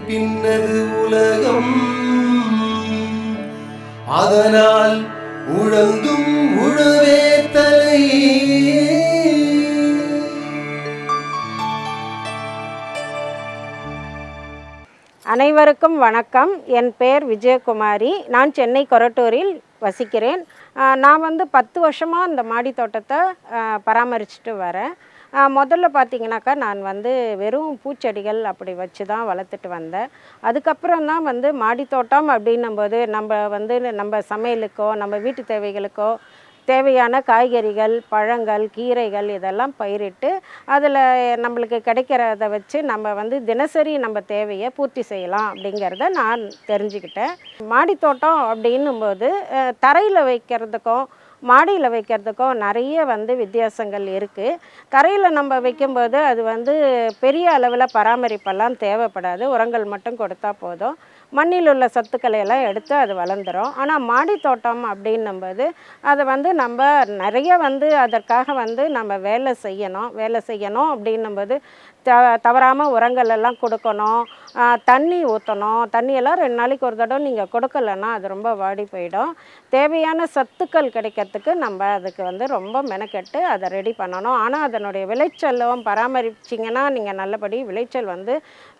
பின்னது உலகம், அதனால் உழந்தும் உழவே தலை. அனைவருக்கும் வணக்கம். என் பெயர் விஜயகுமாரி. நான் சென்னை கொரட்டூரில் வசிக்கிறேன். நான் 10 வருஷமாக இந்த மாடி தோட்டத்தை பராமரிச்சுட்டு வரேன். முதல்ல பார்த்திங்கனாக்கா நான் வெறும் பூச்செடிகள் அப்படி வச்சு தான் வளர்த்துட்டு வந்தேன். அதுக்கப்புறம் தான் மாடி தோட்டம் அப்படின்னும்போது நம்ம சமையலுக்கோ நம்ம வீட்டு தேவைகளுக்கோ தேவையான காய்கறிகள், பழங்கள், கீரைகள் இதெல்லாம் பயிரிட்டு அதில் நம்மளுக்கு கிடைக்கிறத வச்சு நம்ம தினசரி நம்ம தேவையை பூர்த்தி செய்யலாம் அப்படிங்கிறத நான் தெரிஞ்சுக்கிட்டேன். மாடித்தோட்டம் அப்படின்னும்போது தரையில் வைக்கிறதுக்கும் மாடியில் வைக்கிறதுக்கும் நிறைய வித்தியாசங்கள் இருக்குது. தரையில் நம்ம வைக்கும்போது அது பெரிய அளவில் பராமரிப்பெல்லாம் தேவைப்படாது. உரங்கள் மட்டும் கொடுத்தா போதும். மண்ணில் உள்ள சத்துக்களை எல்லாம் எடுத்து அது வளர்ந்துடும். ஆனால் மாடி தோட்டம் அப்படின்னும்போது அதை நம்ம நிறைய அதற்காக நம்ம வேலை செய்யணும் அப்படின்னும்போது தவறாமல் உரங்கள் எல்லாம் கொடுக்கணும், தண்ணி ஊற்றணும். தண்ணியெல்லாம் 2 நாளைக்கு ஒரு தடவை நீங்கள் கொடுக்கலன்னா அது ரொம்ப வாடி போயிடும். தேவையான சத்துக்கள் கிடைக்கிறதுக்கு நம்ம அதுக்கு ரொம்ப மெனக்கெட்டு அதை ரெடி பண்ணணும். ஆனால் அதனுடைய விளைச்சலும் பராமரிச்சிங்கன்னா நீங்கள் நல்லபடி விளைச்சல்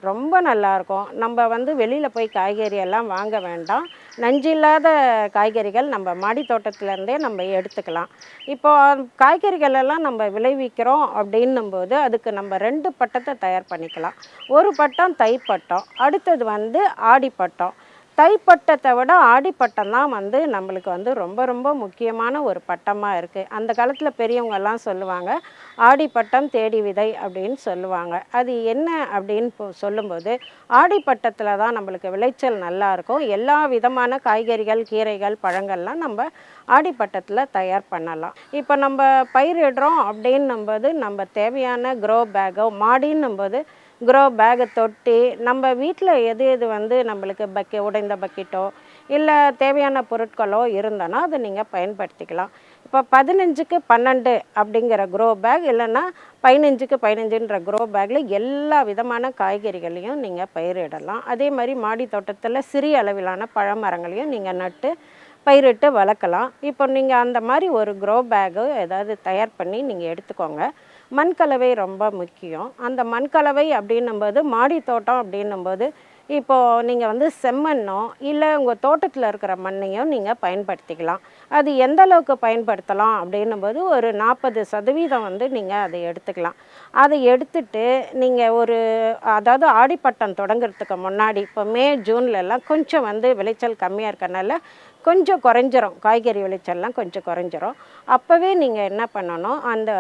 ரொம்ப நல்லாயிருக்கும். நம்ம வெளியில் போய் காய்கறி எல்லாம் வாங்க வேண்டாம். நஞ்சில்லாத காய்கறிகள் நம்ம மாடி தோட்டத்திலேருந்தே நம்ம எடுத்துக்கலாம். இப்போ காய்கறிகள் எல்லாம் நம்ம விளைவிக்கிறோம் அப்படின்னும்போது அதுக்கு நம்ம 2 பட்டத்தை தயார் பண்ணிக்கலாம். ஒரு பட்டம் தைப்பட்டம், அடுத்தது ஆடிப்பட்டம். தைப்பட்டத்தை விட ஆடிப்பட்டம் தான் நம்மளுக்கு ரொம்ப ரொம்ப முக்கியமான ஒரு பட்டமாக இருக்குது. அந்த காலத்தில் பெரியவங்கெல்லாம் சொல்லுவாங்க, ஆடிப்பட்டம் தேடி விதை அப்படின்னு சொல்லுவாங்க. அது என்ன அப்படின்னு சொல்லும்போது ஆடிப்பட்டத்தில் தான் நம்மளுக்கு விளைச்சல் நல்லாயிருக்கும். எல்லா விதமான காய்கறிகள், கீரைகள், பழங்கள்லாம் நம்ம ஆடிப்பட்டத்தில் தயார் பண்ணலாம். இப்போ நம்ம பயிரிடுறோம் அப்படின்னும்போது நம்ம தேவையான க்ரோ பேக்கோ, மாடின்னும்போது க்ரோ பேகு, தொட்டி, நம்ம வீட்டில் எது நம்மளுக்கு உடைந்த பக்கெட்டோ இல்லை தேவையான பொருட்களோ இருந்தோன்னா அதை நீங்கள் பயன்படுத்திக்கலாம். இப்போ 15க்கு 12 அப்படிங்கிற க்ரோ பேக் இல்லைன்னா 15க்கு 15ன்ற க்ரோ பேக்கில் எல்லா விதமான காய்கறிகளையும் நீங்கள் பயிரிடலாம். அதே மாதிரி மாடி தோட்டத்தில் சிறிய அளவிலான பழமரங்களையும் நீங்கள் நட்டு பயிரிட்டு வளர்க்கலாம். இப்போ நீங்கள் அந்த மாதிரி ஒரு க்ரோ பேக்கு ஏதாவது தயார் பண்ணி நீங்கள் எடுத்துக்கோங்க. மண்கலவை ரொம்ப முக்கியம். அந்த மண்கலவை அப்படின்னும்போது மாடி தோட்டம் அப்படின்னும்போது இப்போது நீங்கள் செம்மண்ணோ இல்லை உங்கள் தோட்டத்தில் இருக்கிற மண்ணையும் நீங்கள் பயன்படுத்திக்கலாம். அது எந்த அளவுக்கு பயன்படுத்தலாம் அப்படின்னும்போது ஒரு 40% நீங்கள் அதை எடுத்துக்கலாம். அதை எடுத்துட்டு நீங்கள் அதாவது ஆடிப்பட்டம் தொடங்குறதுக்கு முன்னாடி இப்போ மே ஜூன்லலாம் கொஞ்சம் விளைச்சல் கம்மியாக இருக்கனால கொஞ்சம் குறைஞ்சிரும், காய்கறி விளைச்சல்லாம் கொஞ்சம் குறைஞ்சிரும். அப்போவே நீங்கள் என்ன பண்ணணும், அந்த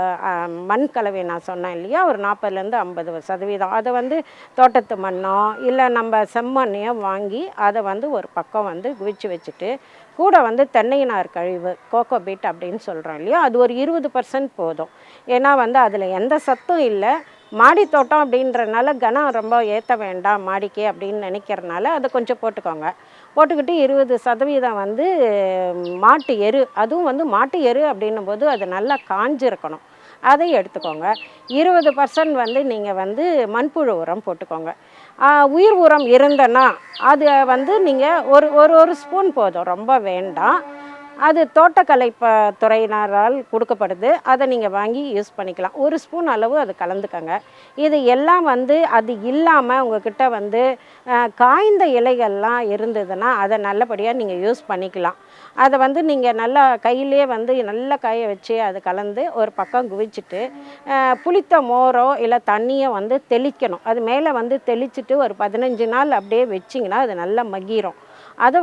மண் கலவை நான் சொன்னேன் இல்லையா, ஒரு 40லேருந்து 50% அதை தோட்டத்து மண்ணோ இல்லை நம்ம செம்மண்ணையோ வாங்கி அதை ஒரு பக்கம் குவிச்சு வச்சுட்டு கூட தென்னை நார் கழிவு, கோகோ பீட் அப்படின்னு சொல்கிறோம் இல்லையா, அது ஒரு 20% போதும். ஏன்னா அதில் எந்த சத்தும் இல்லை. மாடி தோட்டம் அப்படின்றனால கனம் ரொம்ப ஏற்ற வேண்டாம் மாடிக்கு அப்படின்னு நினைக்கிறனால அதை கொஞ்சம் போட்டுக்கோங்க. போட்டுக்கிட்டு 20% மாட்டு எரு, அதுவும் மாட்டு எரு அப்படின்னும்போது அது நல்லா காஞ்சிருக்கணும், அதை எடுத்துக்கோங்க. 20% நீங்கள் மண்புழு உரம் போட்டுக்கோங்க. உயிர் உரம் இருந்தனா அது நீங்கள் ஒரு ஸ்பூன் போதும், ரொம்ப வேண்டாம். அது தோட்டக்கலை துறையினரால் கொடுக்கப்படுது. அதை நீங்கள் வாங்கி யூஸ் பண்ணிக்கலாம். 1 ஸ்பூன் அளவு அது கலந்துக்கங்க. இது எல்லாம் அது இல்லாமல் உங்கள்கிட்ட காய்ந்த இலைகள்லாம் இருந்ததுன்னா அதை நல்லபடியாக நீங்கள் யூஸ் பண்ணிக்கலாம். அதை நீங்கள் நல்லா கையிலே நல்லா காய வச்சு அதை கலந்து ஒரு பக்கம் குவிச்சிட்டு புளித்த மோரோ இல்லை தண்ணியை தெளிக்கணும். அது மேலே தெளிச்சிட்டு ஒரு 15 நாள் அப்படியே வச்சிங்கன்னா அது நல்லா மகிரும். அதை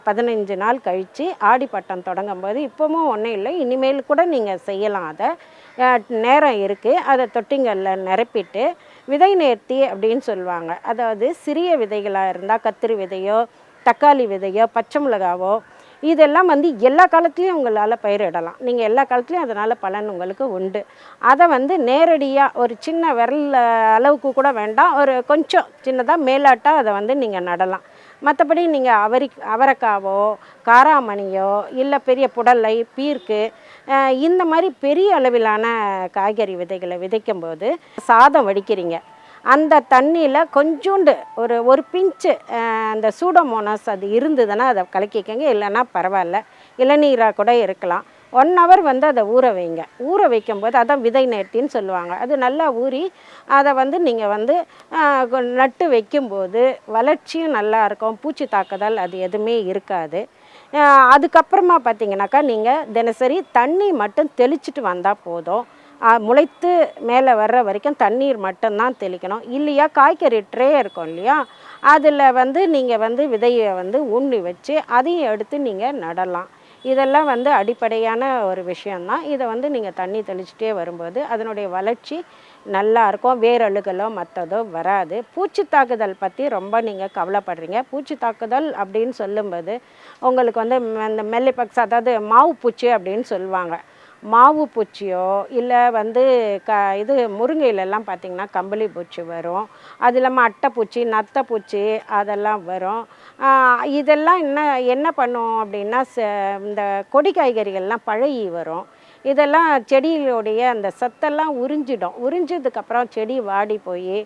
15 நாள் கழித்து ஆடிப்பட்டம் தொடங்கும்போது இப்போவும் ஒன்றும் இல்லை, இனிமேல் கூட நீங்கள் செய்யலாம். அதை நேரம் இருக்குது. அதை தொட்டிங்களில் நிரப்பிட்டு விதை நேர்த்தி அப்படின்னு சொல்லுவாங்க. அதாவது சிறிய விதைகளாக இருந்தால் கத்திரி விதையோ, தக்காளி விதையோ, பச்சை மிளகாவோ இதெல்லாம் எல்லா காலத்துலேயும் உங்களால் பயிரிடலாம். நீங்கள் எல்லா காலத்துலேயும் அதனால் பலன் உங்களுக்கு உண்டு. அதை நேரடியாக ஒரு சின்ன விரல் அளவுக்கு கூட வேண்டாம், ஒரு கொஞ்சம் சின்னதாக மேலாட்டாக அதை நீங்கள் நடலாம். மற்றபடி நீங்கள் அவரைக்காவோ, காராமணியோ, இல்லை பெரிய புடலை, பீர்க்கு, இந்த மாதிரி பெரிய அளவிலான காய்கறி விதைகளை விதைக்கும்போது சாதம் வடிக்கிறீங்க. அந்த தண்ணியில் கொஞ்சோண்டு ஒரு பிஞ்சு அந்த சூடோமோனாஸ் அது இருந்ததுன்னா அதை கலக்கிக்கங்க, இல்லைன்னா பரவாயில்ல, இளநீராக கூட இருக்கலாம். 1 ஹவர் வந்து அதை ஊற வைங்க. ஊற வைக்கும்போது அதான் விதை நேர்த்தின்னு சொல்லுவாங்க. அது நல்லா ஊறி அதை வந்து நீங்கள் வந்து நட்டு வைக்கும்போது வளர்ச்சியும் நல்லாயிருக்கும், பூச்சி தாக்குதல் அது எதுவுமே இருக்காது. அதுக்கப்புறமா பார்த்தீங்கன்னாக்கா நீங்கள் தினசரி தண்ணி மட்டும் தெளிச்சிட்டு வந்தால் போதும். முளைத்து மேலே வர்ற வரைக்கும் தண்ணீர் மட்டும்தான் தெளிக்கணும். இல்லையா காய்கறி ட்ரே இருக்கும் இல்லையா, அதில் வந்து நீங்கள் வந்து விதையை வந்து ஊனி வச்சு அதையும் எடுத்து நீங்கள் நடலாம். இதெல்லாம் வந்து அடிப்படையான ஒரு விஷயந்தான். இதை வந்து நீங்கள் தண்ணி தெளிச்சிட்டே வரும்போது அதனுடைய வளர்ச்சி நல்லாயிருக்கும். வேரழுகலோ மற்றதோ வராது. பூச்சி தாக்குதல் பற்றி ரொம்ப நீங்கள் கவலைப்படுறீங்க. பூச்சி தாக்குதல் அப்படின்னு சொல்லும்போது உங்களுக்கு வந்து அந்த மெல்லிபக்ஸ், அதாவது மாவு பூச்சி அப்படின்னு சொல்லுவாங்க. மாவு பூச்சியோ இல்லை வந்து இது முருங்கையிலெல்லாம் பார்த்திங்கன்னா கம்பளி பூச்சி வரும். அது இல்லாமல் அட்டைப்பூச்சி, நத்தைப்பூச்சி அதெல்லாம் வரும். இதெல்லாம் என்ன பண்ணும் அப்படின்னா இந்த கொடி காய்கறிகள்லாம் பழகி வரும். இதெல்லாம் செடியிலுடைய அந்த சத்தெல்லாம் உறிஞ்சிடும். உறிஞ்சதுக்கப்புறம் செடி வாடி போய்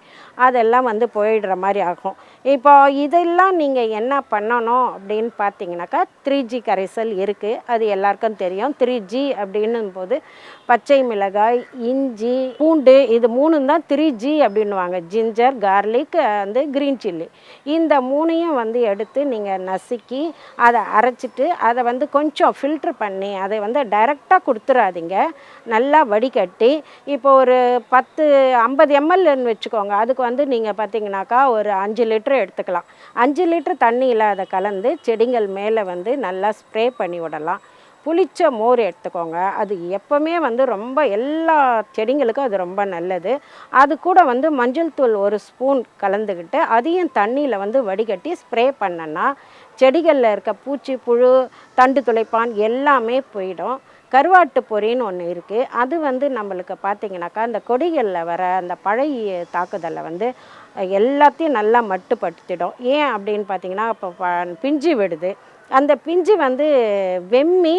அதெல்லாம் வந்து போயிடுற மாதிரி ஆகும். இப்போ இதெல்லாம் நீங்கள் என்ன பண்ணணும் அப்படின்னு பார்த்தீங்கன்னாக்கா 3G கரைசல் இருக்குது. அது எல்லாருக்கும் தெரியும். 3G அப்படின்னும் போது பச்சை மிளகாய், இஞ்சி, பூண்டு, இது 3ம் தான் 3G அப்படின்வாங்க. ஜிஞ்சர், கார்லிக், வந்து க்ரீன் சில்லி. இந்த 3ஐயும் வந்து எடுத்து நீங்கள் நசுக்கி அதை அரைச்சிட்டு அதை வந்து கொஞ்சம் ஃபில்ட்ரு பண்ணி அதை வந்து டைரெக்டாக கொடுத்துடாதீங்க. நல்லா வடிகட்டி இப்போ ஒரு 50 mlன்னு வச்சுக்கோங்க. அதுக்கு வந்து நீங்கள் பார்த்தீங்கன்னாக்கா ஒரு 5 லிட்டர் எடுத்துக்கலாம். 5 லிட்டர் தண்ணியில் அதை கலந்து செடிகள் மேலே வந்து நல்லா ஸ்ப்ரே பண்ணி விடலாம். புளிச்ச மோர் எடுத்துக்கோங்க. அது எப்போவுமே வந்து ரொம்ப எல்லா செடிங்களுக்கும் அது ரொம்ப நல்லது. அது கூட வந்து மஞ்சள் தூள் 1 ஸ்பூன் கலந்துக்கிட்டு அதையும் தண்ணியில் வந்து வடிகட்டி ஸ்ப்ரே பண்ணனா செடிகளில் இருக்க பூச்சி, புழு, தண்டு துளைப்பான் எல்லாமே போயிடும். கருவாட்டு பொறின்னு ஒன்று இருக்குது. அது வந்து நம்மளுக்கு பார்த்திங்கனாக்கா அந்த கொடிகளில் வர அந்த பழைய தாக்குதலை வந்து எல்லாத்தையும் நல்லா மட்டுப்படுத்திடும். ஏன் அப்படின்னு பார்த்திங்கன்னா, இப்போ பிஞ்சு விடுது. அந்த பிஞ்சு வந்து வெம்மி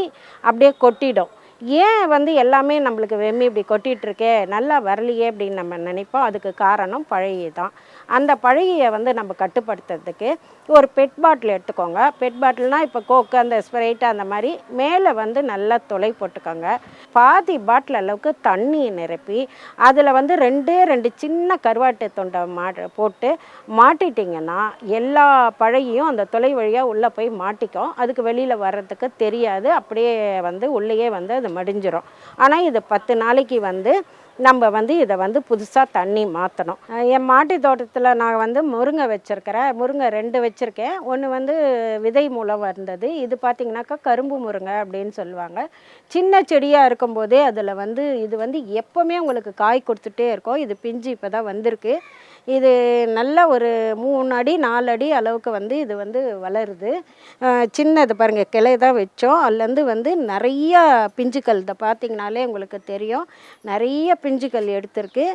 அப்படியே கொட்டிடும். ஏன் வந்து எல்லாமே நம்மளுக்கு வெம்மி இப்படி கொட்டிகிட்ருக்கே, நல்லா வரலையே அப்படின்னு நம்ம நினைப்போம். அதுக்கு காரணம் பழைய தான். அந்த பழையை வந்து நம்ம கட்டுப்படுத்துறதுக்கு ஒரு பெட் பாட்டில் எடுத்துக்கோங்க. பெட் பாட்டில்னால் இப்போ கோக்கு, அந்த ஸ்ப்ரைட்டு அந்த மாதிரி மேலே வந்து நல்லா துளை போட்டுக்கோங்க. பாதி பாட்டில் அளவுக்கு தண்ணி நிரப்பி அதில் வந்து 2 சின்ன கருவாட்டு துண்டை போட்டு மாட்டிட்டிங்கன்னா எல்லா பழையும் அந்த துளை வழியாக உள்ளே போய் மாட்டிக்கும். அதுக்கு வெளியில் வர்றதுக்கு தெரியாது. அப்படியே வந்து உள்ளேயே வந்து அது மடிஞ்சிரும். ஆனால் இது 10 நாளைக்கு வந்து நம்ம வந்து இதை வந்து புதுசாக தண்ணி மாற்றணும். என் மாட்டி தோட்டத்தில் நான் வந்து முருங்கை வச்சுருக்கிறேன். முருங்கை 2 வச்சுருக்கேன். ஒன்று வந்து விதை மூலம் வந்தது. இது பார்த்திங்கனாக்கா கரும்பு முருங்கை அப்படின்னு சொல்லுவாங்க. சின்ன செடியாக இருக்கும்போதே அதில் வந்து இது வந்து எப்போவுமே உங்களுக்கு காய் கொடுத்துட்டே இருக்கும். இது பிஞ்சு இப்போ தான் வந்திருக்கு. இது நல்ல ஒரு 3 அடி 4 அடி அளவுக்கு வந்து இது வந்து வளருது. சின்னது பாருங்கள், கிளை தான் வச்சோம். அதுலேருந்து வந்து நிறையா பிஞ்சுக்கள் இதை பார்த்திங்கனாலே உங்களுக்கு தெரியும். நிறைய பிஞ்சுக்கள் எடுத்திருக்கு.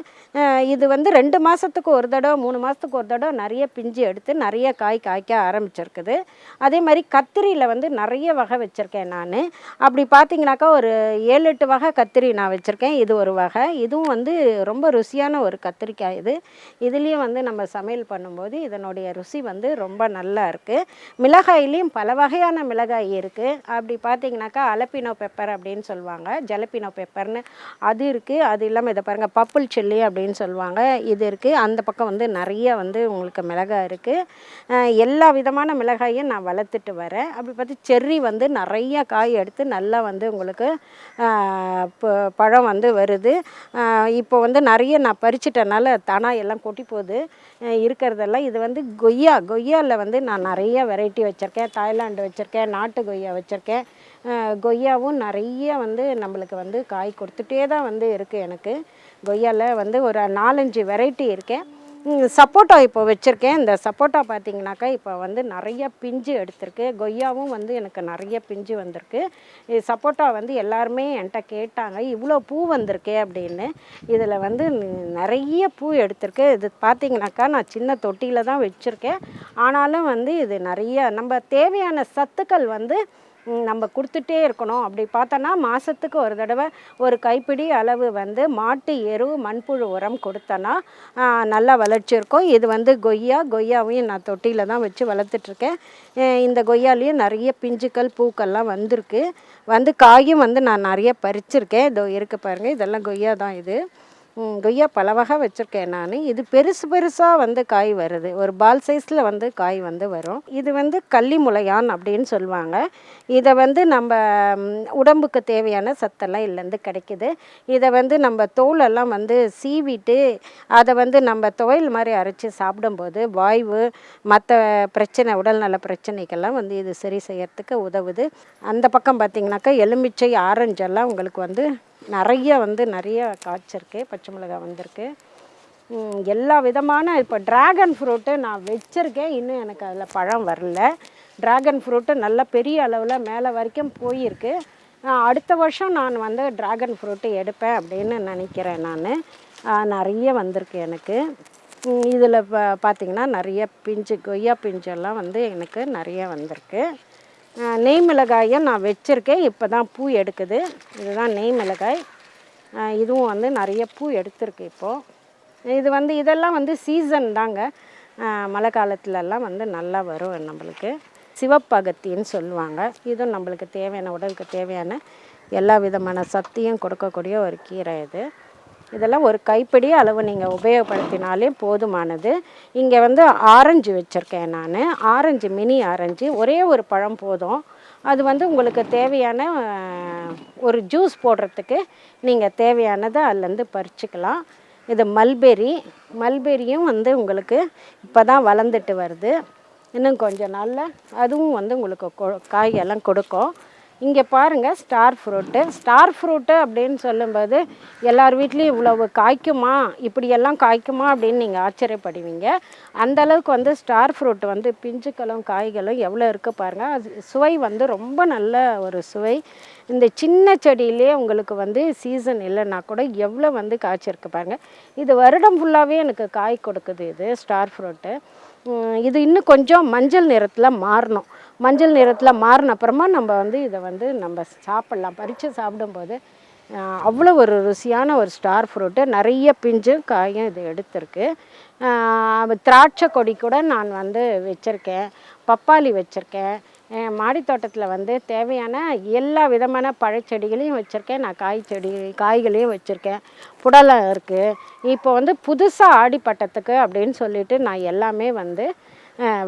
இது வந்து 2 மாதத்துக்கு ஒரு தடவை, 3 மாதத்துக்கு ஒரு தடவை நிறைய பிஞ்சு எடுத்து நிறைய காய்க்க ஆரம்பிச்சிருக்குது. அதே மாதிரி கத்திரியில் வந்து நிறைய வகை வச்சுருக்கேன் நான். அப்படி பார்த்திங்கனாக்கா ஒரு 7-8 வகை கத்திரி நான் வச்சுருக்கேன். இது ஒரு வகை. இதுவும் வந்து ரொம்ப ருசியான ஒரு கத்திரிக்காய். இதுலேயும் வந்து நம்ம சமையல் பண்ணும்போது இதனுடைய ருசி வந்து ரொம்ப நல்லா இருக்குது. மிளகாயிலையும் பல வகையான மிளகாய் இருக்குது. அப்படி பார்த்திங்கனாக்கா அலப்பினோ பெப்பர் அப்படின்னு சொல்லுவாங்க, ஜலப்பினோ பெப்பர்னு அது இருக்குது. அது இல்லாமல் இதை பாருங்கள், பப்புள் சில்லி அப்படின்னு சொல்லுவாங்க, இது இருக்குது. அந்த பக்கம் வந்து நிறைய வந்து உங்களுக்கு மிளகாய் இருக்குது. எல்லா விதமான மிளகாயும் நான் வளர்த்துட்டு வரேன். அப்படி பார்த்து செர்ரி வந்து நிறைய காய் எடுத்து நல்லா வந்து உங்களுக்கு பழம் வந்து வருது. இப்போ வந்து நிறைய நான் பறிச்சிட்டனால தானாக எல்லாம் கொட்டி போகுது இருக்கிறதெல்லாம். இது வந்து கொய்யாவில் வந்து நான் நிறைய வெரைட்டி வச்சுருக்கேன். தாய்லாண்டு வச்சுருக்கேன், நாட்டு கொய்யா வச்சுருக்கேன். கொய்யாவும் நிறைய வந்து நம்மளுக்கு வந்து காய் கொடுத்துட்டே தான் வந்து இருக்குது. எனக்கு கொய்யாவில் வந்து ஒரு 4-5 வெரைட்டி இருக்கேன். சப்போட்டா இப்போ வச்சுருக்கேன். இந்த சப்போட்டா பார்த்திங்கனாக்கா இப்போ வந்து நிறைய பிஞ்சு எடுத்திருக்கு. கொய்யாவும் வந்து எனக்கு நிறைய பிஞ்சு வந்திருக்கு. சப்போட்டா வந்து எல்லாருமே என்கிட்ட கேட்டாங்க, இவ்வளோ பூ வந்திருக்கே அப்படின்னு. இதில் வந்து நிறைய பூ எடுத்திருக்கு. இது பார்த்திங்கனாக்கா நான் சின்ன தொட்டியில் தான் வச்சுருக்கேன். ஆனாலும் வந்து இது நிறைய நம்ம தேவையான சத்துக்கள் வந்து நம்ம கொடுத்துட்டே இருக்கணும். அப்படி பார்த்தோன்னா மாதத்துக்கு ஒரு தடவை ஒரு கைப்பிடி அளவு வந்து மாட்டு எரு மண்புழு உரம் கொடுத்தோன்னா நல்லா வளர்ச்சி இருக்கும். இது வந்து கொய்யாவையும் நான் தொட்டியில் தான் வச்சு வளர்த்துட்ருக்கேன். இந்த கொய்யாலேயும் நிறைய பிஞ்சுக்கள் பூக்கள்லாம் வந்திருக்கு. வந்து காயும் வந்து நான் நிறைய பறிச்சிருக்கேன். இதோ இருக்கு பாருங்கள், இதெல்லாம் கொய்யா தான். இது கொய்யா பல வகை வச்சுருக்கேன் நான். இது பெருசாக வந்து காய் வருது. ஒரு பால் சைஸில் வந்து காய் வந்து வரும். இது வந்து கள்ளி முளையான் அப்படின்னு சொல்லுவாங்க. இதை வந்து நம்ம உடம்புக்கு தேவையான சத்தெல்லாம் இதுலேருந்து கிடைக்கிது. இதை வந்து நம்ம தோலெல்லாம் வந்து சீவிட்டு அதை வந்து நம்ம துவையல் மாதிரி அரைச்சி சாப்பிடும்போது வாய்வு மற்ற பிரச்சனை உடல்நல பிரச்சனைக்கெல்லாம் வந்து இது சரி செய்யறதுக்கு உதவுது. அந்த பக்கம் பார்த்திங்கனாக்கா எலுமிச்சை ஆரஞ்செல்லாம் உங்களுக்கு வந்து நிறைய காய்ச்சிருக்கு. பச்சை மிளகாய் வந்திருக்கு. எல்லா விதமான இப்போ ட்ராகன் ஃப்ரூட்டு நான் வச்சுருக்கேன். இன்னும் எனக்கு அதில் பழம் வரல. ட்ராகன் ஃப்ரூட்டு நல்ல பெரிய அளவில் மேலே வரைக்கும் போயிருக்கு. அடுத்த வருஷம் நான் வந்து ட்ராகன் ஃப்ரூட்டு எடுப்பேன் அப்படின்னு நினைக்கிறேன். நான் நிறைய வந்திருக்கு எனக்கு. இதில் பார்த்திங்கன்னா நிறைய பிஞ்சு கொய்யா பிஞ்செல்லாம் வந்து எனக்கு நிறைய வந்திருக்கு. நெய் மிளகாயும் நான் வச்சுருக்கேன். இப்போ தான் பூ எடுக்குது. இதுதான் நெய் மிளகாய். இதுவும் வந்து நிறைய பூ எடுத்திருக்கு இப்போது. இது வந்து இதெல்லாம் வந்து சீசன் தாங்க. மழை காலத்துலலாம் வந்து நல்லா வரும் நம்மளுக்கு. சிவப்பகத்தின்னு சொல்லுவாங்க. இதுவும் நம்மளுக்கு தேவையான உடலுக்கு தேவையான எல்லா விதமான சக்தியும் கொடுக்கக்கூடிய ஒரு கீரை இது. இதெல்லாம் ஒரு கைப்பிடி அளவு நீங்கள் உபயோகப்படுத்தினாலே போதுமானது. இங்கே வந்து ஆரஞ்சு வச்சுருக்கேன் நான். ஆரஞ்சு மினி ஆரஞ்சு ஒரே ஒரு பழம் போதும். அது வந்து உங்களுக்கு தேவையான ஒரு ஜூஸ் போடுறதுக்கு நீங்கள் தேவையானதை அதுலேருந்து பறிச்சுக்கலாம். இது மல்பெரியும் வந்து உங்களுக்கு இப்போ தான் வளர்ந்துட்டு வருது. இன்னும் கொஞ்சம் நாளில் அதுவும் வந்து உங்களுக்கு காயெல்லாம் கொடுக்கும். இங்கே பாருங்கள் ஸ்டார் ஃப்ரூட்டு அப்படின்னு சொல்லும்போது எல்லார் வீட்லேயும் இவ்வளவு காய்க்குமா, இப்படியெல்லாம் காய்க்குமா அப்படின்னு நீங்கள் ஆச்சரியப்படுவீங்க. அந்தளவுக்கு வந்து ஸ்டார் ஃப்ரூட் வந்து பிஞ்சுக்களும் காய்களும் எவ்வளோ இருக்குது பாருங்கள். அது சுவை வந்து ரொம்ப நல்ல ஒரு சுவை. இந்த சின்ன செடியிலே உங்களுக்கு வந்து சீசன் இல்லைன்னா கூட எவ்வளோ வந்து காய்ச்சிருக்கு பாருங்கள். இது வருடம் ஃபுல்லாகவே எனக்கு காய் கொடுக்குது. இது ஸ்டார் ஃப்ரூட்டு. இது இன்னும் கொஞ்சம் மஞ்சள் நிறத்தில் மாறணும். மஞ்சள் நிறத்தில் மாறின அப்புறமா நம்ம வந்து இதை வந்து நம்ம சாப்பிட்லாம். பறித்து சாப்பிடும்போது அவ்வளோ ஒரு ருசியான ஒரு ஸ்டார் ஃப்ரூட்டு. நிறைய பிஞ்சும் காயும் இது எடுத்திருக்கு. திராட்சை கொடி கூட நான் வந்து வச்சுருக்கேன். பப்பாளி வச்சுருக்கேன். மாடி தோட்டத்தில் வந்து தேவையான எல்லா விதமான பழச்செடிகளையும் வச்சுருக்கேன். நான் காய்களையும் வச்சுருக்கேன். புடலம் இருக்குது. இப்போ வந்து புதுசாக ஆடிப்பட்டத்துக்கு அப்படின்னு சொல்லிட்டு நான் எல்லாமே வந்து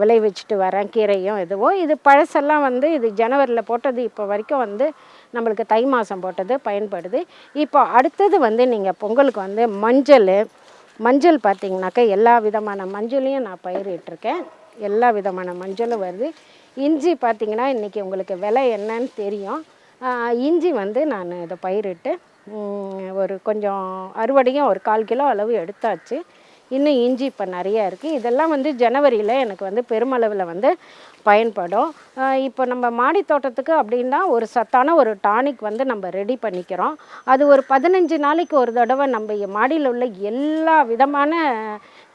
விளைவிச்சிட்டு வரேன். கீரையும் இதுவும். இது பழசெல்லாம் வந்து இது ஜனவரியில் போட்டது இப்போ வரைக்கும் வந்து நம்மளுக்கு தை மாதம் போட்டது பயன்படுது. இப்போ அடுத்தது வந்து நீங்கள் பொங்கலுக்கு வந்து மஞ்சள் பார்த்திங்கனாக்கா எல்லா விதமான மஞ்சளையும் நான் பயிரிட்டிருக்கேன். எல்லா விதமான மஞ்சளும் வருது. இஞ்சி பார்த்திங்கன்னா இன்றைக்கி உங்களுக்கு விலை என்னன்னு தெரியும். இஞ்சி வந்து நான் இதை பயிரிட்டு ஒரு கொஞ்சம் அறுவடையும் ஒரு 1/4 கிலோ அளவு எடுத்தாச்சு. இன்னும் இஞ்சி இப்போ நிறையா இருக்குது. இதெல்லாம் வந்து ஜனவரியில் எனக்கு வந்து பெருமளவில் வந்து பயன்படும். இப்போ நம்ம மாடி தோட்டத்துக்கு அப்படின்னா ஒரு சத்தான ஒரு டானிக் வந்து நம்ம ரெடி பண்ணிக்கிறோம். அது ஒரு 15 நாளைக்கு ஒரு தடவை நம்ம மாடியில் உள்ள எல்லா விதமான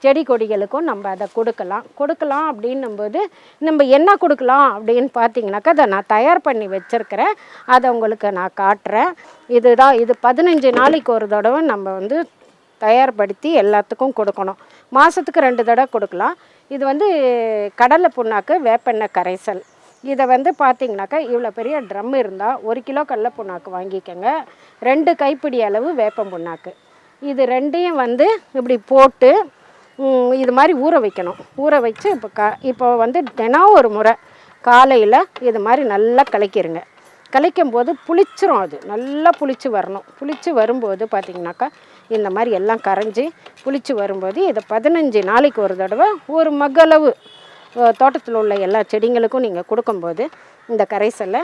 செடி கொடிகளுக்கும் நம்ம அதை கொடுக்கலாம் அப்படின்னும்போது நம்ம என்ன கொடுக்கலாம் அப்படின்னு பார்த்தீங்கன்னாக்கா அதை நான் தயார் பண்ணி வச்சுருக்கிறேன். அதை உங்களுக்கு நான் காட்டுறேன். இது 15 நாளைக்கு ஒரு தடவை நம்ம வந்து தயார்படுத்தி எல்லாத்துக்கும் கொடுக்கணும். மாதத்துக்கு 2 தடவை கொடுக்கலாம். இது வந்து கடலை புண்ணாக்கு வேப்பெண்ணெய் கரைசல். இதை வந்து பார்த்திங்கனாக்கா இவ்வளோ பெரிய ட்ரம் இருந்தால் 1 கிலோ கடலை புண்ணாக்கு வாங்கிக்கோங்க. 2 கைப்பிடி அளவு வேப்பம் புண்ணாக்கு. இது ரெண்டையும் வந்து இப்படி போட்டு இது மாதிரி ஊற வைக்கணும். ஊற வச்சு இப்போ வந்து தினம் ஒரு முறை காலையில் இது மாதிரி நல்லா கலக்கிடுங்க. கலைக்கும் போது புளிச்சிரும். அது நல்லா புளிச்சு வரணும். புளிச்சு வரும்போது பார்த்திங்கனாக்கா இந்த மாதிரி எல்லாம் கரைஞ்சி புளிச்சு வரும்போது இதை 15 நாளைக்கு ஒரு தடவை ஒரு மகளவு தோட்டத்தில் உள்ள எல்லா செடிங்களுக்கும் நீங்கள் கொடுக்கும்போது இந்த கரைசலை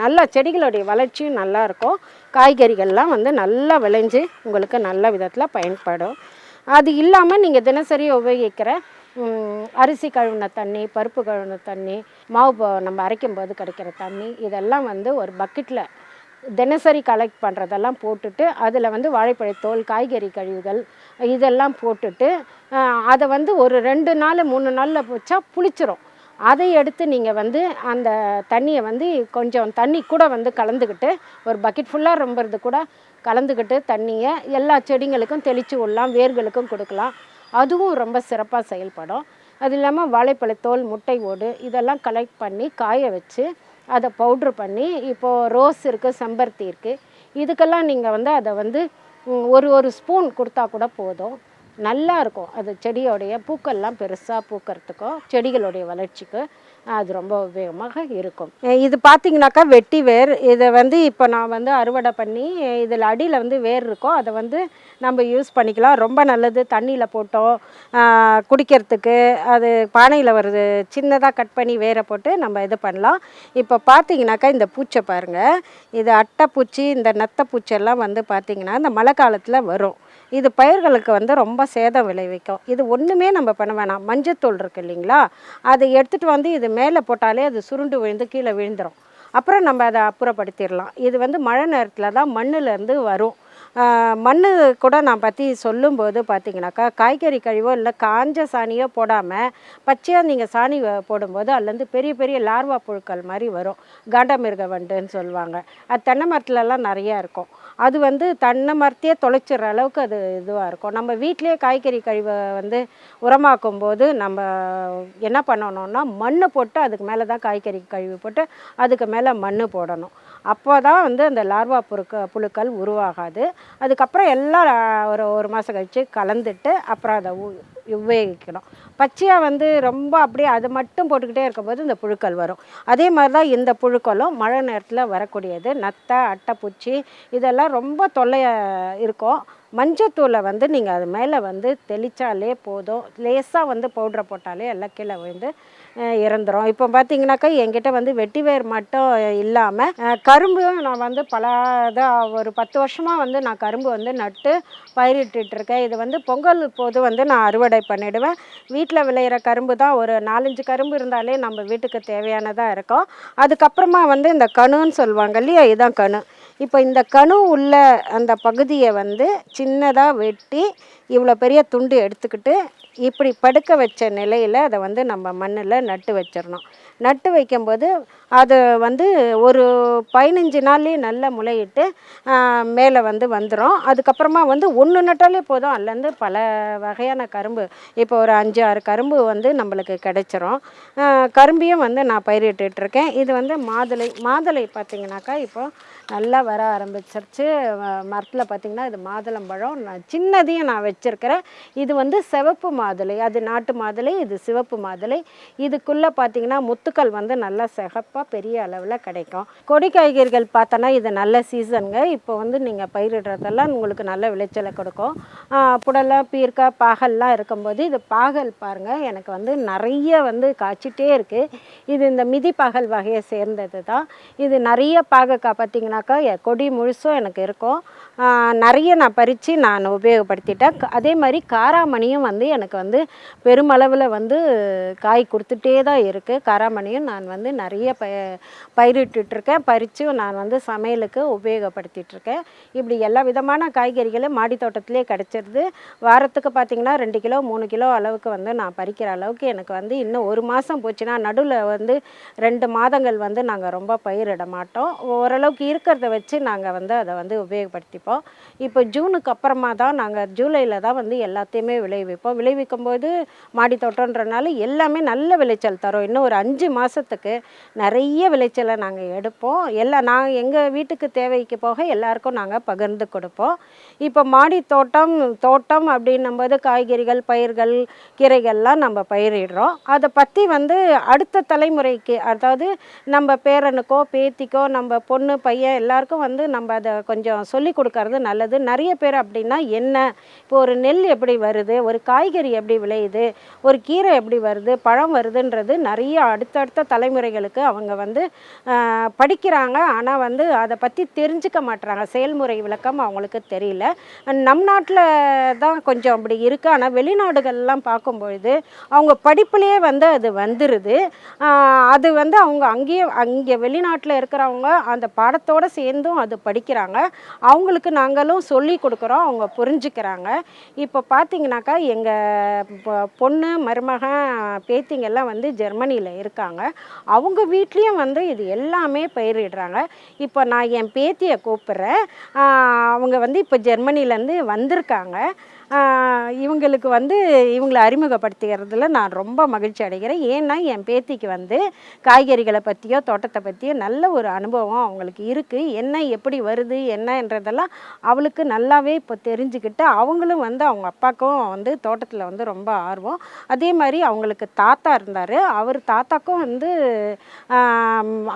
நல்லா செடிகளுடைய வளர்ச்சியும் நல்லாயிருக்கும். காய்கறிகள்லாம் வந்து நல்லா விளைஞ்சி உங்களுக்கு நல்ல விதத்தில் பயன்படும். அது இல்லாமல் நீங்கள் தினசரி உபயோகிக்கிற அரிசி கழுவின தண்ணி, பருப்பு கழுவின தண்ணி, மாவு நம்ம அரைக்கும் போது கிடைக்கிற தண்ணி, இதெல்லாம் வந்து ஒரு பக்கெட்டில் தினசரி கலெக்ட் பண்ணுறதெல்லாம் போட்டுட்டு அதில் வந்து வாழைப்பழத்தோல், காய்கறி கழிவுகள் இதெல்லாம் போட்டுட்டு அதை வந்து ஒரு 2 நாள் 3 நாளில் வச்சா புளிச்சிரும். அதை எடுத்து நீங்கள் வந்து அந்த தண்ணியை வந்து கொஞ்சம் தண்ணி கூட வந்து கலந்துக்கிட்டு ஒரு பக்கெட் ஃபுல்லாக ரொம்பறது கூட கலந்துக்கிட்டு தண்ணியை எல்லா செடிங்களுக்கும் தெளித்து விடலாம், வேர்களுக்கும் கொடுக்கலாம். அதுவும் ரொம்ப சிறப்பாக செயல்படும். அது இல்லாமல் வாழைப்பழத்தோல், முட்டை ஓடு இதெல்லாம் கலெக்ட் பண்ணி காய வச்சு அதை பவுட்ரு பண்ணி, இப்போது ரோஸ் இருக்குது, செம்பருத்தி இருக்குது, இதுக்கெல்லாம் நீங்கள் வந்து அதை வந்து ஒரு ஸ்பூன் கொடுத்தா கூட போதும். நல்லா இருக்கும். அது செடியோடைய பூக்கள்லாம் பெருசாக பூக்கிறதுக்கும் செடிகளுடைய வளர்ச்சிக்கு அது ரொம்ப உபயோகமாக இருக்கும். இது பார்த்திங்கனாக்கா வெட்டி வேர். இதை வந்து இப்போ நான் வந்து அறுவடை பண்ணி இதில் அடியில் வந்து வேர் இருக்கும், அதை வந்து நம்ம யூஸ் பண்ணிக்கலாம். ரொம்ப நல்லது. தண்ணியில் போட்டோம் குடிக்கிறதுக்கு. அது பானையில் வருது, சின்னதாக கட் பண்ணி வேரை போட்டு நம்ம இது பண்ணலாம். இப்போ பார்த்திங்கனாக்கா இந்த பூச்சை பாருங்கள், இது அட்டைப்பூச்சி, இந்த நத்தைப்பூச்செல்லாம் வந்து பார்த்திங்கன்னா இந்த மழை காலத்தில் வரும். இது பயிர்களுக்கு வந்து ரொம்ப சேதம் விளைவிக்கும். இது ஒன்றுமே நம்ம பண்ண வேணாம். மஞ்சத்தூள் இருக்குது இல்லைங்களா, அதை எடுத்துகிட்டு வந்து இது மேலே போட்டாலே அது சுருண்டு விழுந்து கீழே விழுந்துடும். அப்புறம் நம்ம அதை அப்புறப்படுத்திடலாம். இது வந்து மழை நேரத்தில் தான் மண்ணுலேருந்து வரும். மண் கூட நான் பற்றி சொல்லும்போது பார்த்திங்கனாக்கா, காய்கறி கழிவோ இல்லை காஞ்ச சாணியோ போடாமல் பச்சையாக நீங்கள் சாணி போடும்போது அதுலேருந்து பெரிய பெரிய லார்வா புழுக்கள் மாதிரி வரும். காண்டமிருக வண்டுன்னு சொல்லுவாங்க. அது தென்னை மரத்துலலாம் நிறையா இருக்கும். அது வந்து தென்னை மரத்தையே தொலைச்சிடுற அளவுக்கு அது இதுவாக இருக்கும். நம்ம வீட்டிலேயே காய்கறி கழிவை வந்து உரமாக்கும் போது நம்ம என்ன பண்ணணும்னா, மண் போட்டு அதுக்கு மேலே தான் காய்கறி கழிவு போட்டு அதுக்கு மேலே மண் போடணும். அப்போ தான் வந்து அந்த லார்வா புழுக்கள் உருவாகாது. அதுக்கப்புறம் எல்லாம் ஒரு மாதம் கழித்து கலந்துட்டு அப்புறம் அதை உபயோகிக்கணும். பச்சையாக வந்து ரொம்ப அப்படியே அதை மட்டும் போட்டுக்கிட்டே இருக்கும்போது இந்த புழுக்கள் வரும். அதே மாதிரி தான் இந்த புழுக்களும் மழை நேரத்தில் வரக்கூடியது. நத்தை, அட்டைப்பூச்சி இதெல்லாம் ரொம்ப தொல்லையாக இருக்கும். மஞ்சத்தூளை வந்து நீங்கள் அது மேலே வந்து தெளித்தாலே போதும். லேசாக வந்து பவுட்ரை போட்டாலே எல்லாம் கீழே விழுந்து இறந்துடும். இப்போ பார்த்தீங்கன்னாக்கா என்கிட்ட வந்து வெட்டி வேர் மட்டும் இல்லாமல் கரும்பும் நான் வந்து ஒரு 10 வருஷமாக வந்து நான் கரும்பு வந்து நட்டு பயிரிட்டுருக்கேன். இது வந்து பொங்கல் போது வந்து நான் அறுவடை பண்ணிவிடுவேன். வீட்டில் விளையிற கரும்பு தான். ஒரு 4-5 கரும்பு இருந்தாலே நம்ம வீட்டுக்கு தேவையானதாக இருக்கும். அதுக்கப்புறமா வந்து இந்த கணுன்னு சொல்லுவாங்க இல்லையா, இதுதான் கணு. இப்போ இந்த கணு உள்ள அந்த பகுதியை வந்து சின்னதாக வெட்டி இவ்வளோ பெரிய துண்டு எடுத்துக்கிட்டு இப்படி படுக்க வச்ச நிலையில் அதை வந்து நம்ம மண்ணில் நட்டு வச்சிடணும். நட்டு வைக்கும்போது அது வந்து ஒரு 15 நாள்லேயே நல்ல முளையிட்டு மேலே வந்து வந்துடும். அதுக்கப்புறமா வந்து ஒன்று நட்டாலே போதும். அதுலேருந்து பல வகையான கரும்பு, இப்போ ஒரு 5-6 கரும்பு வந்து நம்மளுக்கு கிடைச்சிரும். கரும்பையும் வந்து நான் பயிரிட்டுருக்கேன். இது வந்து மாதுளை பார்த்திங்கனாக்கா இப்போ நல்லா வர ஆரம்பிச்சிருச்சு. மரத்தில் பார்த்திங்கன்னா இது மாதுளம்பழம் சின்னதையும் நான் வச்சுருக்கிறேன். இது வந்து சிவப்பு மாதுளை, அது நாட்டு மாதுளை, இது சிவப்பு மாதுளை. இதுக்குள்ளே பார்த்திங்கன்னா முத்துக்கள் வந்து நல்லா சிகப்பாக பெரிய அளவில் கிடைக்கும். கொடி காய்கறிகள் பார்த்தோன்னா இது நல்ல சீசனுங்க. இப்போ வந்து நீங்கள் பயிரிடுறதெல்லாம் உங்களுக்கு நல்ல விளைச்சலை கொடுக்கும். புடலை, பீர்க்காய், பாகல்லாம் இருக்கும்போது இது பாகல் பாருங்கள், எனக்கு வந்து நிறைய வந்து காய்ச்சிட்டே இருக்குது. இது இந்த மிதி பாகல் வகையை சேர்ந்தது தான். இது நிறைய பாகக்காய் பார்த்திங்கனாக்கா கொடி முழுசும் எனக்கு இருக்கும். நிறைய நான் பறித்து நான் உபயோகப்படுத்திட்டேன். அதே மாதிரி காராமணியும் வந்து எனக்கு வந்து பெருமளவில் வந்து காய் கொடுத்துட்டே தான் இருக்குது. காராமணியும் நான் வந்து நிறைய பயிரிட்டுருக்கேன். பறித்து நான் வந்து சமையலுக்கு உபயோகப்படுத்திகிட்ருக்கேன். இப்படி எல்லா விதமான காய்கறிகளும் மாடி தோட்டத்திலே கிடச்சிருது. வாரத்துக்கு பார்த்திங்கன்னா 2 கிலோ 3 கிலோ அளவுக்கு வந்து நான் பறிக்கிற அளவுக்கு எனக்கு வந்து இன்னும் 1 மாதம் போச்சுன்னா, நடுவில் வந்து 2 மாதங்கள் வந்து நாங்கள் ரொம்ப பயிரிட மாட்டோம். ஓரளவுக்கு இருக்கிறத வச்சு நாங்கள் வந்து அதை வந்து உபயோகப்படுத்திப்போம். இப்போ ஜூனுக்கு அப்புறமா தான் நாங்கள் ஜூலையில் தான் வந்து எல்லாத்தையுமே விளைவிப்போம். விளைவிக்கும்போது மாடி தோட்டன்றனால எல்லாமே நல்ல விளைச்சல் தரும். இன்னும் ஒரு 5 மாதத்துக்கு நிறைய விளைச்சலை நாங்கள் எடுப்போம். நாங்கள் எங்கள் வீட்டுக்கு தேவைக்கு போக எல்லாருக்கும் நாங்கள் பகிர்ந்து கொடுப்போம். இப்போ மாடி தோட்டம் அப்படின்னும்போது காய்கறிகள், பயிர்கள், கீரைகள்லாம் நம்ம பயிரிடுறோம். அதை பற்றி வந்து அடுத்த தலைமுறைக்கு, அதாவது நம்ம பேரனுக்கோ பேத்திக்கோ நம்ம பொண்ணு பையன் எல்லாருக்கும் வந்து நம்ம அதை கொஞ்சம் சொல்லி கொடுக்கறது நல்லது. நிறைய பேர் அப்படின்னா என்ன, இப்போ ஒரு நெல் எப்படி வருது, ஒரு காய்கறி எப்படி விளையுது, ஒரு கீரை எப்படி வருது, பழம் வருதுன்றது நிறைய அடுத்தடுத்த தலைமுறைகளுக்கு அவங்க வந்து படிக்கிறாங்க. ஆனால் வந்து அதை பற்றி தெரிஞ்சுக்க மாட்டுறாங்க. செயல்முறை விளக்கம் அவங்களுக்கு தெரியல. நம் நாட்டில் தான் கொஞ்சம் அப்படி இருக்குது. ஆனால் வெளிநாடுகள்லாம் பார்க்கும்பொழுது அவங்க படிப்புலேயே வந்து அது வந்துடுது. அது வந்து அவங்க அங்கே வெளிநாட்டில் இருக்கிறவங்க அந்த பாடத்தோடு எங்களோட சேர்ந்தும் அது படிக்கிறாங்க. அவங்களுக்கு நாங்களும் சொல்லி கொடுக்குறோம், அவங்க புரிஞ்சுக்கிறாங்க. இப்போ பார்த்தீங்கன்னாக்கா எங்கள் பொண்ணு மருமகன் பேத்திங்கெல்லாம் வந்து ஜெர்மனியில் இருக்காங்க. அவங்க வீட்லேயும் வந்து இது எல்லாமே பயிரிடுறாங்க. இப்போ நான் என் பேத்தியை கூப்பிட்றேன். அவங்க வந்து இப்போ ஜெர்மனிலேருந்து வந்திருக்காங்க. இவங்களுக்கு வந்து இவங்களை அறிமுகப்படுத்திக்கிறதுல நான் ரொம்ப மகிழ்ச்சி அடைகிறேன். ஏன்னா என் பேத்திக்கு வந்து காய்கறிகளை பற்றியோ தோட்டத்தை பற்றியோ நல்ல ஒரு அனுபவம் அவங்களுக்கு இருக்குது. என்ன எப்படி வருது என்னன்றதெல்லாம் அவளுக்கு நல்லாவே இப்போ தெரிஞ்சுக்கிட்டு, அவங்களும் வந்து அவங்க அப்பாவுக்கும் வந்து தோட்டத்தில் வந்து ரொம்ப ஆர்வம். அதே மாதிரி அவங்களுக்கு தாத்தா இருந்தார். அவர் தாத்தாக்கும் வந்து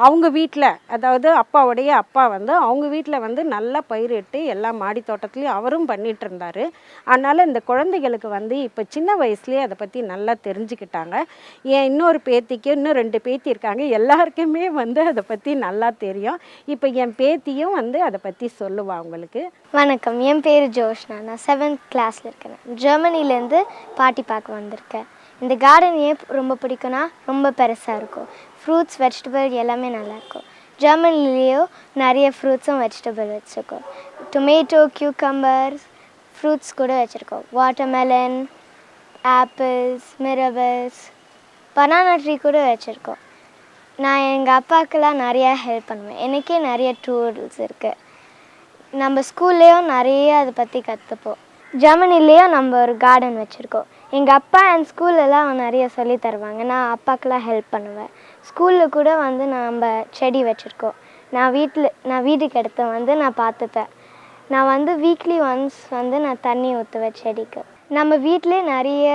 அவங்க வீட்டில், அதாவது அப்பாவுடைய அப்பா வந்து அவங்க வீட்டில் வந்து நல்லா பயிரிட்டு எல்லா மாடி தோட்டத்துலேயும் அவரும் பண்ணிகிட்டு இருந்தார். அதனால் இந்த குழந்தைகளுக்கு வந்து இப்போ சின்ன வயசுலேயே அதை பற்றி நல்லா தெரிஞ்சுக்கிட்டாங்க. என் இன்னொரு பேத்திக்கு இன்னும் 2 பேத்தி இருக்காங்க. எல்லாருக்குமே வந்து அதை பற்றி நல்லா தெரியும். இப்போ என் பேத்தியும் வந்து அதை பற்றி சொல்லுவா உங்களுக்கு. வணக்கம், என் பேர் ஜோஷ்னா. நான் 7th கிளாஸில் இருக்கேன். ஜெர்மனிலேருந்து பாட்டி பார்க்க வந்திருக்கேன். இந்த கார்டன் ஏன் ரொம்ப பிடிக்கும்னா, ரொம்ப பெருசாக இருக்கும். ஃப்ரூட்ஸ் வெஜிடபிள் எல்லாமே நல்லாயிருக்கும். ஜெர்மனிலேயும் நிறைய ஃப்ரூட்ஸும் வெஜிடபிள் வச்சுருக்கோம். டொமேட்டோ, கியூக்கம்பர்ஸ், ஃப்ரூட்ஸ் கூட வச்சுருக்கோம். வாட்டர்மெலன், ஆப்பிள்ஸ், மிரபல்ஸ், பனானா ட்ரீ கூட வச்சுருக்கோம். நான் எங்கள் அப்பாவுக்கெல்லாம் நிறையா ஹெல்ப் பண்ணுவேன். எனக்கே நிறைய டூல்ஸ் இருக்குது. நம்ம ஸ்கூல்லேயும் நிறைய அதை பற்றி கற்றுப்போம். ஜெர்மனிலேயும் நம்ம ஒரு கார்டன் வச்சுருக்கோம். எங்கள் அப்பா என் ஸ்கூல்லலாம் நிறைய சொல்லி தருவாங்க. நான் அப்பாக்கெல்லாம் ஹெல்ப் பண்ணுவேன். ஸ்கூலில் கூட வந்து நம்ம செடி வச்சுருக்கோம். நான் வீட்டுக்கு எடுத்து வந்து நான் பார்த்துப்பேன். நான் வந்து வீக்லி ஒன்ஸ் வந்து நான் தண்ணி ஊற்றுவேன் செடிக்கு. நம்ம வீட்டிலே நிறைய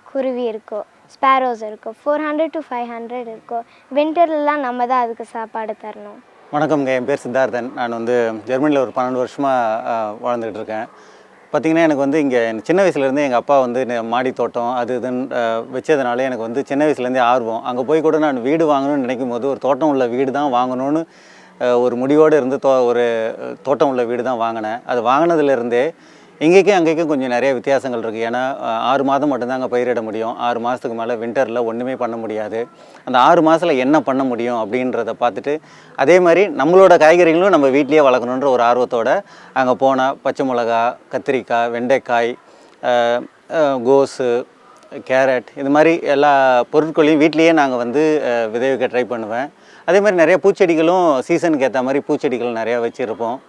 குருவி இருக்கும், ஸ்பேரோஸ் இருக்கும். 400 to 500 இருக்கும். வின்டர்லாம் நம்ம தான் அதுக்கு சாப்பாடு தரணும். வணக்கம்ங்க, என் பேர் சித்தார்த்தன். நான் வந்து ஜெர்மனியில் ஒரு 12 வருஷமாக வாழ்ந்துகிட்டு இருக்கேன். பார்த்திங்கன்னா எனக்கு வந்து இங்கே சின்ன வயசுலேருந்தே எங்கள் அப்பா வந்து மாடி தோட்டம் அது இதுன்னு வச்சதுனால எனக்கு வந்து சின்ன வயசுலேருந்தே ஆர்வம். அங்கே போய் கூட நான் வீடு வாங்கணும்னு நினைக்கும் போது ஒரு தோட்டம் உள்ள வீடு தான் வாங்கணும்னு ஒரு முடிவோடு இருந்து ஒரு தோட்டம் உள்ள வீடு தான் வாங்கினேன். அது வாங்கினதுலேருந்தே இங்கேக்கும் அங்கேக்கும் கொஞ்சம் நிறைய வித்தியாசங்கள் இருக்குது. ஏன்னா 6 மாதம் மட்டும்தான் அங்கே பயிரிட முடியும். 6 மாதத்துக்கு மேலே வின்டரில் ஒன்றுமே பண்ண முடியாது. அந்த 6 மாதத்தில் என்ன பண்ண முடியும் அப்படின்றத பார்த்துட்டு, அதே மாதிரி நம்மளோட காய்கறிகளும் நம்ம வீட்லேயே வளர்க்கணுன்ற ஒரு ஆர்வத்தோடு அங்கே போனால் பச்சை மிளகா, கத்திரிக்காய், வெண்டைக்காய், கோஸு, கேரட், இது மாதிரி எல்லா பொருட்களையும் வீட்லேயே நாங்கள் வந்து விதைவிக்க ட்ரை பண்ணுவேன். அதே மாதிரி நிறைய பூச்செடிகளும் சீசனுக்கு ஏற்ற மாதிரி பூச்செடிகள் நிறையா வச்சுருப்போம்.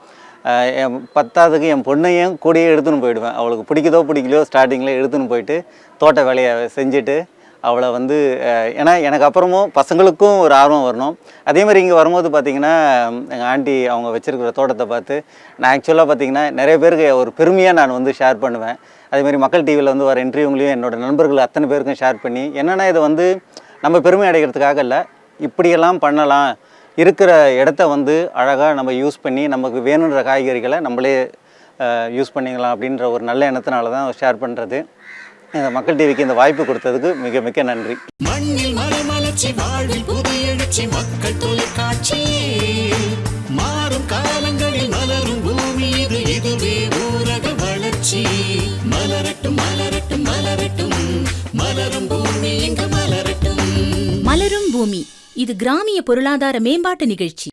பத்தாவதுக்கு என் பொண்ணையும் கூடயே எடுத்துன்னு போயிடுவேன். அவளுக்கு பிடிக்குதோ பிடிக்கலையோ ஸ்டார்டிங்கில் எடுத்துன்னு போயிட்டு தோட்ட வேலையை செஞ்சுட்டு அவளை வந்து, ஏன்னா எனக்கு அப்புறமும் பசங்களுக்கும் ஒரு ஆர்வம் வரணும். அதே மாதிரி இங்கே வரும்போது பார்த்திங்கன்னா எங்கள் ஆண்டி அவங்க வச்சுருக்கிற தோட்டத்தை பார்த்து நான் ஆக்சுவலாக பார்த்திங்கன்னா நிறைய பேருக்கு ஒரு பெருமையாக நான் வந்து ஷேர் பண்ணுவேன். அதேமாதிரி மக்கள் டிவியில் வந்து வர இன்டர்வியூங்களையும் என்னோடய நண்பர்கள் அத்தனை பேருக்கும் ஷேர் பண்ணி, என்னென்னா இதை வந்து நம்ம பெருமை அடைகிறதுக்காக இல்லை, இப்படியெல்லாம் பண்ணலாம், இருக்கிற இடத்த வந்து அழகாக நம்ம யூஸ் பண்ணி நமக்கு வேணுன்ற காய்கறிகளை நம்மளே யூஸ் பண்ணிக்கலாம் அப்படின்ற ஒரு நல்ல எண்ணத்தினால தான் ஷேர் பண்ணுறது. இந்த மக்கள் டிவிக்கு இந்த வாய்ப்பு கொடுத்ததுக்கு மிக மிக நன்றி. மண்ணில் மலர்ச்சி வாழ்வில் புது எழுச்சி மக்கள் தொலைக்காட்சி மாறும் காலங்களில் மலரும் பூமி இது, இதுவே ஊரக வளர்ச்சி. மலரட்டும் மலரட்டும் மலரட்டும் மலரும் பூமி இங்கு மலரட்டும். மலரும் பூமி இது கிராமிய பொருளாதார மேம்பாட்டு நிகழ்ச்சி.